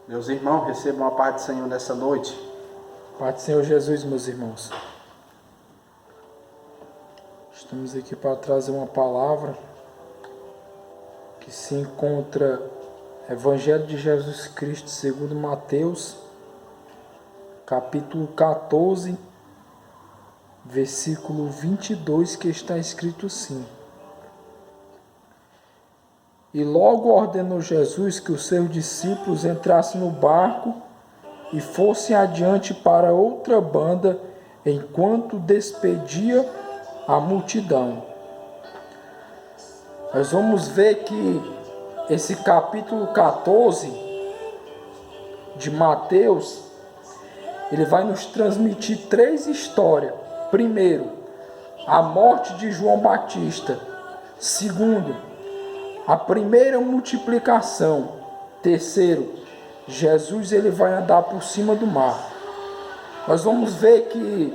Meus irmãos, recebam a paz do Senhor nessa noite. Pai do Senhor Jesus, meus irmãos. Estamos aqui para trazer uma palavra que se encontra Evangelho de Jesus Cristo segundo Mateus, capítulo 14, versículo 22, que está escrito assim: E logo ordenou Jesus que os seus discípulos entrassem no barco e fossem adiante para outra banda, enquanto despedia a multidão. Nós vamos ver que esse capítulo 14 de Mateus, ele vai nos transmitir três histórias. Primeiro, a morte de João Batista. Segundo, a primeira multiplicação. Terceiro, Jesus ele vai andar por cima do mar. Nós vamos ver que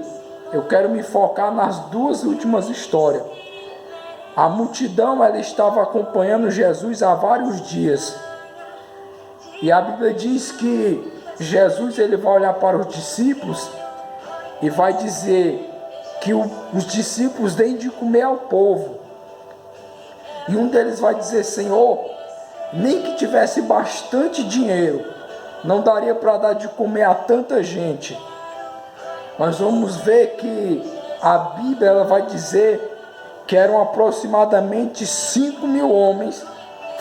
eu quero me focar nas duas últimas histórias. A multidão ela estava acompanhando Jesus há vários dias. E a Bíblia diz que Jesus ele vai olhar para os discípulos e vai dizer que os discípulos deem de comer ao povo. E um deles vai dizer: Senhor, nem que tivesse bastante dinheiro, não daria para dar de comer a tanta gente. Nós vamos ver que a Bíblia ela vai dizer que eram aproximadamente 5.000 homens,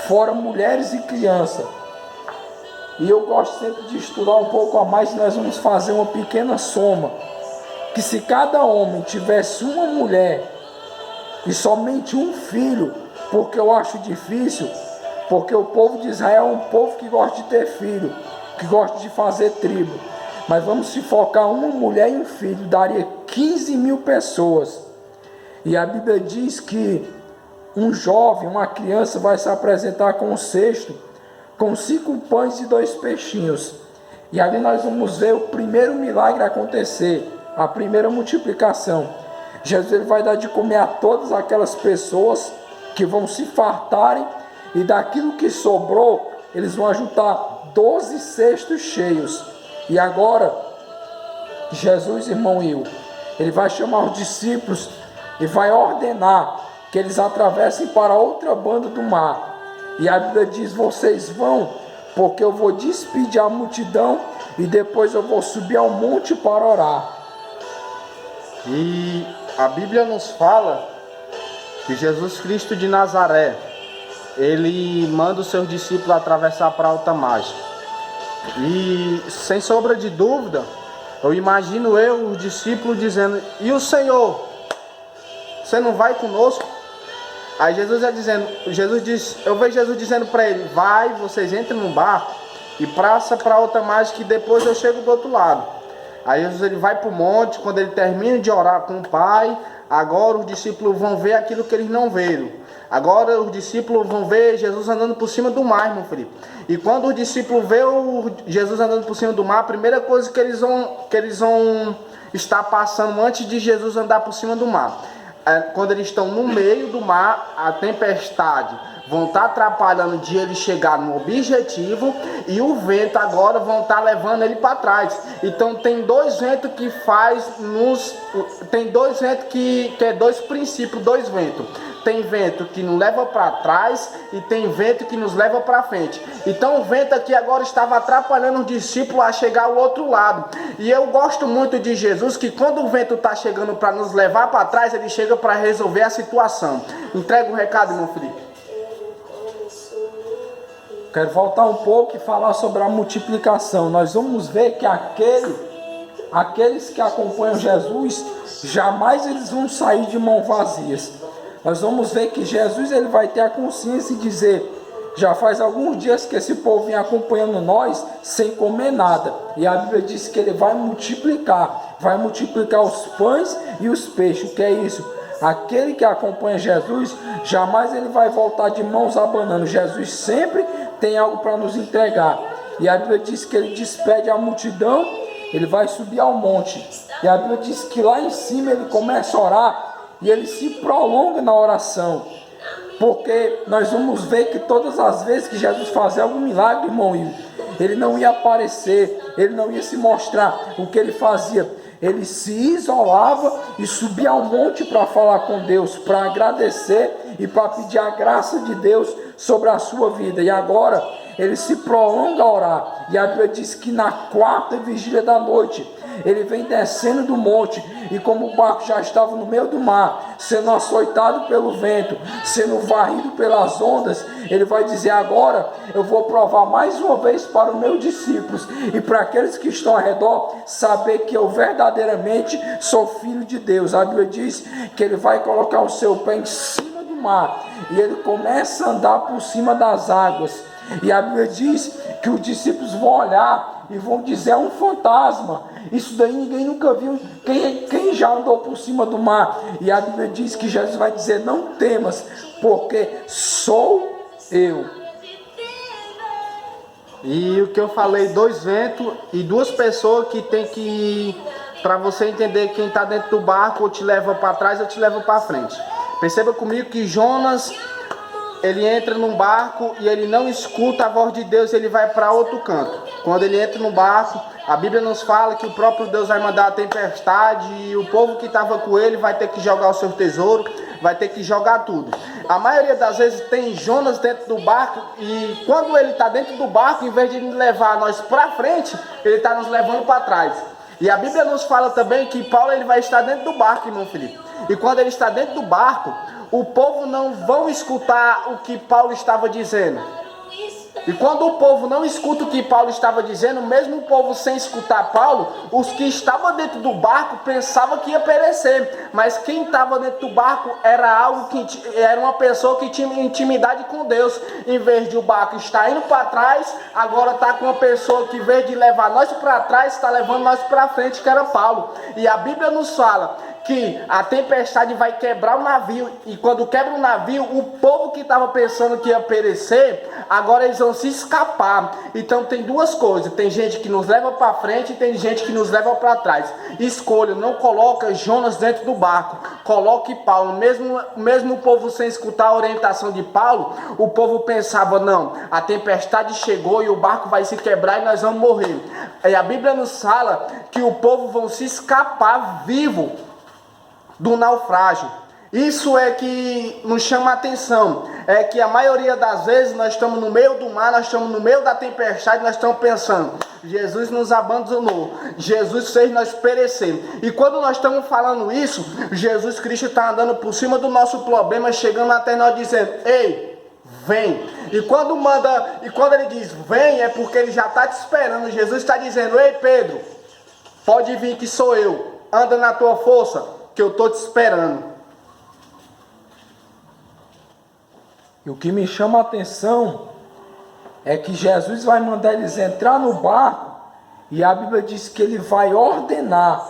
fora mulheres e crianças. E eu gosto sempre de estudar um pouco a mais, nós vamos fazer uma pequena soma. Que se cada homem tivesse uma mulher e somente um filho, porque eu acho difícil, porque o povo de Israel é um povo que gosta de ter filho, que gosta de fazer tribo. Mas vamos se focar uma mulher e um filho, daria 15.000 pessoas. E a Bíblia diz que um jovem, uma criança vai se apresentar com um cesto, com 5 pães e 2 peixinhos. E ali nós vamos ver o primeiro milagre acontecer, a primeira multiplicação. Jesus ele vai dar de comer a todas aquelas pessoas que vão se fartarem, e daquilo que sobrou, eles vão ajuntar 12 cestos cheios. E agora, Jesus, irmão Will, ele vai chamar os discípulos e vai ordenar que eles atravessem para outra banda do mar. E a Bíblia diz: vocês vão, porque eu vou despedir a multidão e depois eu vou subir ao monte para orar. E a Bíblia nos fala que Jesus Cristo de Nazaré, ele manda os seus discípulos atravessar para alta margem. E sem sombra de dúvida, eu imagino os discípulos dizendo: e o Senhor, você não vai conosco? Aí Jesus diz, eu vejo Jesus dizendo para ele: vai, vocês entram no barco e passa para alta margem, que depois eu chego do outro lado. Aí Jesus ele vai para o monte. Quando ele termina de orar com o Pai, agora os discípulos vão ver aquilo que eles não viram. Agora os discípulos vão ver Jesus andando por cima do mar, irmão Felipe. E quando os discípulos vê Jesus andando por cima do mar, a primeira coisa que eles vão estar passando antes de Jesus andar por cima do mar, quando eles estão no meio do mar, a tempestade vão estar atrapalhando de ele chegar no objetivo, e o vento agora vão estar levando ele para trás. Então tem dois ventos que tem dois ventos que é dois princípios, dois ventos. Tem vento que nos leva para trás e tem vento que nos leva para frente. Então o vento aqui agora estava atrapalhando os discípulos a chegar ao outro lado. E eu gosto muito de Jesus, que quando o vento está chegando para nos levar para trás, ele chega para resolver a situação. Entrega o recado, irmão Felipe. Quero voltar um pouco e falar sobre a multiplicação. Nós vamos ver que aqueles que acompanham Jesus, jamais eles vão sair de mãos vazias. Nós vamos ver que Jesus ele vai ter a consciência e dizer: já faz alguns dias que esse povo vem acompanhando nós sem comer nada. E a Bíblia diz que ele vai multiplicar os pães e os peixes. O que é isso? Aquele que acompanha Jesus, jamais ele vai voltar de mãos abanando. Jesus sempre tem algo para nos entregar. E a Bíblia diz que ele despede a multidão, ele vai subir ao monte. E a Bíblia diz que lá em cima ele começa a orar e ele se prolonga na oração. Porque nós vamos ver que todas as vezes que Jesus fazia algum milagre, irmão, ele não ia aparecer, ele não ia se mostrar. O que ele fazia? Ele se isolava e subia ao monte para falar com Deus, para agradecer e para pedir a graça de Deus sobre a sua vida. E agora ele se prolonga a orar. E a Bíblia diz que na quarta vigília da noite, ele vem descendo do monte, e como o barco já estava no meio do mar, sendo açoitado pelo vento, sendo varrido pelas ondas, ele vai dizer: agora eu vou provar mais uma vez para os meus discípulos e para aqueles que estão ao redor, saber que eu verdadeiramente sou filho de Deus. A Bíblia diz que ele vai colocar o seu pé em cima do mar, e ele começa a andar por cima das águas. E a Bíblia diz que os discípulos vão olhar e vão dizer: é um fantasma. Isso daí ninguém nunca viu. Quem já andou por cima do mar? E a Bíblia diz que Jesus vai dizer: não temas, porque sou eu. E o que eu falei, 2 ventos e 2 pessoas que tem que, para você entender quem está dentro do barco, ou te leva para trás ou te leva para frente. Perceba comigo que Jonas, ele entra num barco e ele não escuta a voz de Deus, ele vai para outro canto. Quando ele entra no barco, a Bíblia nos fala que o próprio Deus vai mandar a tempestade, e o povo que estava com ele vai ter que jogar o seu tesouro, vai ter que jogar tudo. A maioria das vezes tem Jonas dentro do barco, e quando ele está dentro do barco, em vez de levar nós para frente, ele está nos levando para trás. E a Bíblia nos fala também que Paulo, ele vai estar dentro do barco, irmão Felipe. E quando ele está dentro do barco, o povo não vão escutar o que Paulo estava dizendo. E quando o povo não escuta o que Paulo estava dizendo, mesmo o povo sem escutar Paulo, os que estavam dentro do barco pensavam que ia perecer. Mas quem estava dentro do barco era uma pessoa que tinha intimidade com Deus. Em vez de o barco estar indo para trás, agora está com uma pessoa que, em vez de levar nós para trás, está levando nós para frente, que era Paulo. E a Bíblia nos fala que a tempestade vai quebrar o navio, e quando quebra o navio, o povo que estava pensando que ia perecer, agora eles vão se escapar. Então tem 2 coisas: tem gente que nos leva para frente e tem gente que nos leva para trás. Escolha, não coloca Jonas dentro do barco, coloque Paulo. Mesmo o povo sem escutar a orientação de Paulo, o povo pensava: não, a tempestade chegou e o barco vai se quebrar e nós vamos morrer. E a Bíblia nos fala que o povo vão se escapar vivo do naufrágio. Isso é que nos chama a atenção, é que a maioria das vezes nós estamos no meio do mar, nós estamos no meio da tempestade, nós estamos pensando: Jesus nos abandonou, Jesus fez nós perecer. E quando nós estamos falando isso, Jesus Cristo está andando por cima do nosso problema, chegando até nós dizendo: ei, vem. E quando ele diz vem, é porque ele já está te esperando. Jesus está dizendo: ei, Pedro, pode vir que sou eu, anda na tua força, que eu estou te esperando. E o que me chama a atenção é que Jesus vai mandar eles entrar no barco, e a Bíblia diz que ele vai ordenar: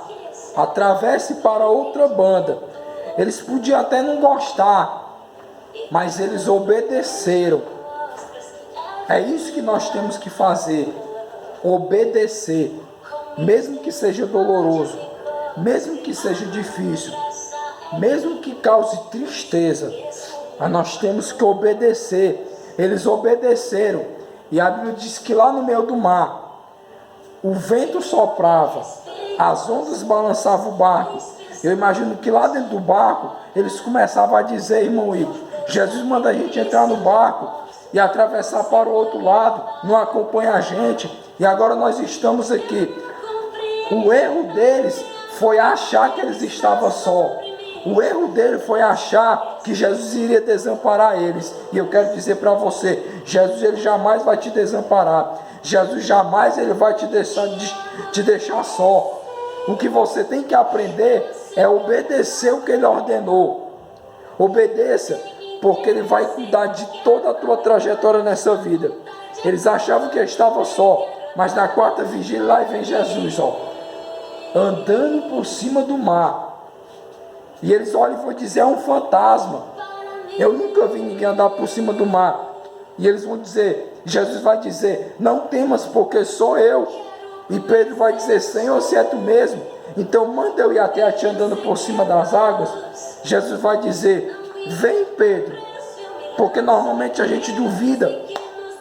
atravesse para outra banda. Eles podiam até não gostar, mas eles obedeceram. É isso que nós temos que fazer: obedecer, mesmo que seja doloroso, mesmo que seja difícil, mesmo que cause tristeza, mas nós temos que obedecer. Eles obedeceram, e a Bíblia diz que lá no meio do mar, o vento soprava, as ondas balançavam o barco. Eu imagino que lá dentro do barco, eles começavam a dizer: irmão Igor, Jesus manda a gente entrar no barco e atravessar para o outro lado, não acompanha a gente, e agora nós estamos aqui. O erro deles foi achar que eles estavam só. O erro dele foi achar que Jesus iria desamparar eles. E eu quero dizer para você: Jesus, ele jamais vai te desamparar. Jesus jamais ele vai te deixar só. O que você tem que aprender é obedecer o que ele ordenou. Obedeça, porque ele vai cuidar de toda a tua trajetória nessa vida. Eles achavam que estavam só, mas na quarta vigília lá vem Jesus, andando por cima do mar. E eles olham e vão dizer: é um fantasma. Eu nunca vi ninguém andar por cima do mar. E eles vão dizer, Jesus vai dizer: não temas, porque sou eu. E Pedro vai dizer: Senhor, se é tu mesmo, então manda eu ir até a ti andando por cima das águas. Jesus vai dizer: vem, Pedro. Porque normalmente a gente duvida,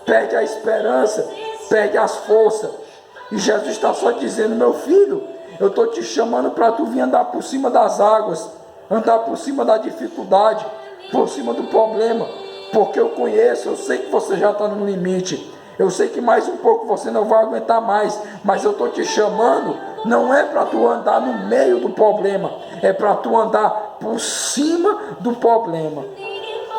perde a esperança, perde as forças. E Jesus está só dizendo: meu filho, eu estou te chamando para tu vir andar por cima das águas, andar por cima da dificuldade, por cima do problema, porque eu conheço, eu sei que você já está no limite, eu sei que mais um pouco você não vai aguentar mais, mas eu estou te chamando, não é para tu andar no meio do problema, é para tu andar por cima do problema.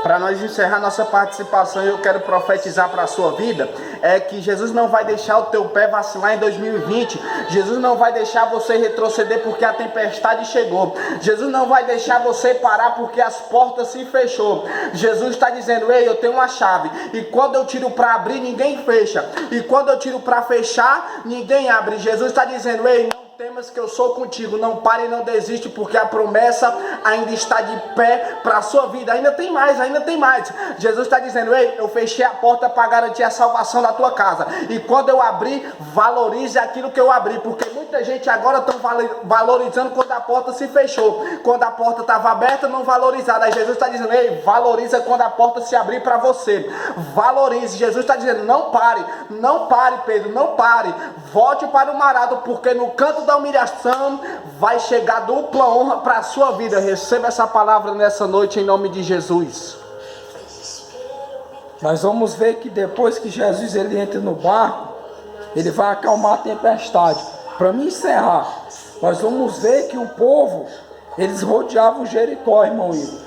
Para nós encerrar nossa participação, eu quero profetizar para a sua vida, é que Jesus não vai deixar o teu pé vacilar em 2020, Jesus não vai deixar você retroceder porque a tempestade chegou, Jesus não vai deixar você parar porque as portas se fechou. Jesus está dizendo: ei, eu tenho uma chave, e quando eu tiro para abrir, ninguém fecha, e quando eu tiro para fechar, ninguém abre. Jesus está dizendo: ei, não temas que eu sou contigo, não pare e não desiste, porque a promessa ainda está de pé para a sua vida, ainda tem mais, ainda tem mais. Jesus está dizendo: ei, eu fechei a porta para garantir a salvação da tua casa, e quando eu abrir, valorize aquilo que eu abri, porque muita gente agora está valorizando quando a porta se fechou, quando a porta estava aberta, não valorizada. Aí Jesus está dizendo: ei, valoriza quando a porta se abrir para você, valorize. Jesus está dizendo: não pare, não pare, Pedro, não pare, volte para o marado, porque no canto da humilhação vai chegar dupla honra para a sua vida. Receba essa palavra nessa noite em nome de Jesus. Nós vamos ver que depois que Jesus ele entra no barco, ele vai acalmar a tempestade. Para me encerrar, nós vamos ver que o povo, eles rodeavam Jericó, irmão Igor.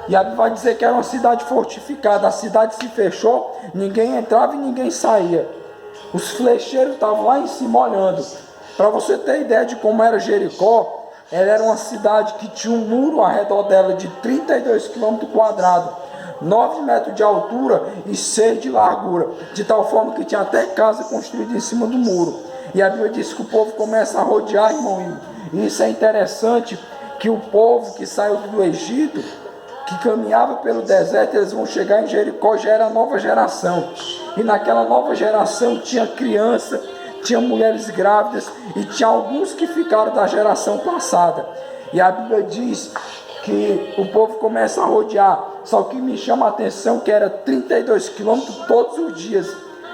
E a Bíblia vai dizer que era uma cidade fortificada, a cidade se fechou, ninguém entrava e ninguém saía. Os flecheiros estavam lá em cima olhando. Para você ter ideia de como era Jericó, ela era uma cidade que tinha um muro ao redor dela de 32 km², 9 metros de altura e 6 de largura, de tal forma que tinha até casa construída em cima do muro. E a Bíblia diz que o povo começa a rodear, irmão. E isso é interessante, que o povo que saiu do Egito, que caminhava pelo deserto, eles vão chegar em Jericó, já era a nova geração. E naquela nova geração tinha criança, tinha mulheres grávidas e tinha alguns que ficaram da geração passada. E a Bíblia diz que o povo começa a rodear. Só que me chama a atenção que era 32 quilômetros todos os dias.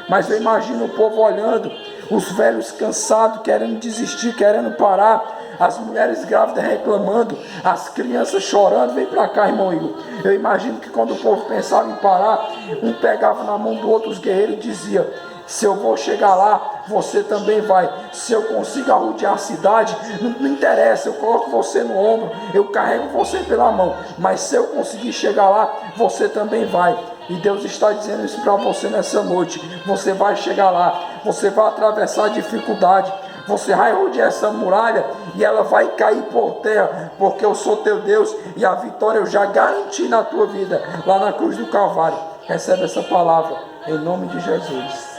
Mas eu imagino o povo olhando, os velhos cansados, querendo desistir, querendo parar, as mulheres grávidas reclamando, as crianças chorando. Vem para cá, irmão Igor. Eu imagino que quando o povo pensava em parar, um pegava na mão do outro, os guerreiros diziam: se eu vou chegar lá, você também vai. Se eu consigo arrodear a cidade, não interessa, eu coloco você no ombro, eu carrego você pela mão, mas se eu conseguir chegar lá, você também vai. E Deus está dizendo isso para você nessa noite. Você vai chegar lá, você vai atravessar a dificuldade, você vai rodear essa muralha e ela vai cair por terra, porque eu sou teu Deus e a vitória eu já garanti na tua vida, lá na cruz do Calvário. Recebe essa palavra, em nome de Jesus.